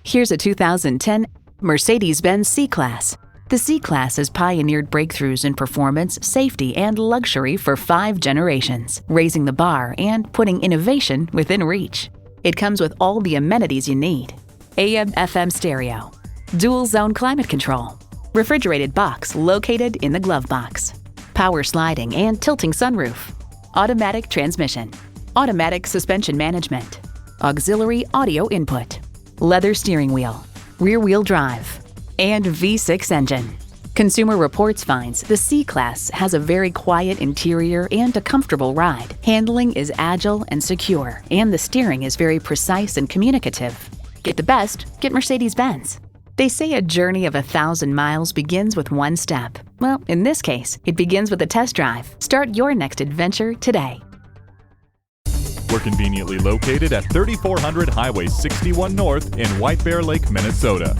Here's a 2010 Mercedes-Benz C-Class. The C-Class has pioneered breakthroughs in performance, safety, and luxury for 5 generations, raising the bar and putting innovation within reach. It comes with all the amenities you need: AM/FM stereo, dual-zone climate control, refrigerated box located in the glove box, power sliding and tilting sunroof, automatic transmission, automatic suspension management, auxiliary audio input, leather steering wheel, rear-wheel drive, and V6 engine. Consumer Reports finds the C-Class has a very quiet interior and a comfortable ride. Handling is agile and secure, and the steering is very precise and communicative. Get the best, get Mercedes-Benz. They say a journey of 1,000 miles begins with one step. Well, in this case, it begins with a test drive. Start your next adventure today. We're conveniently located at 3400 Highway 61 North in White Bear Lake, Minnesota.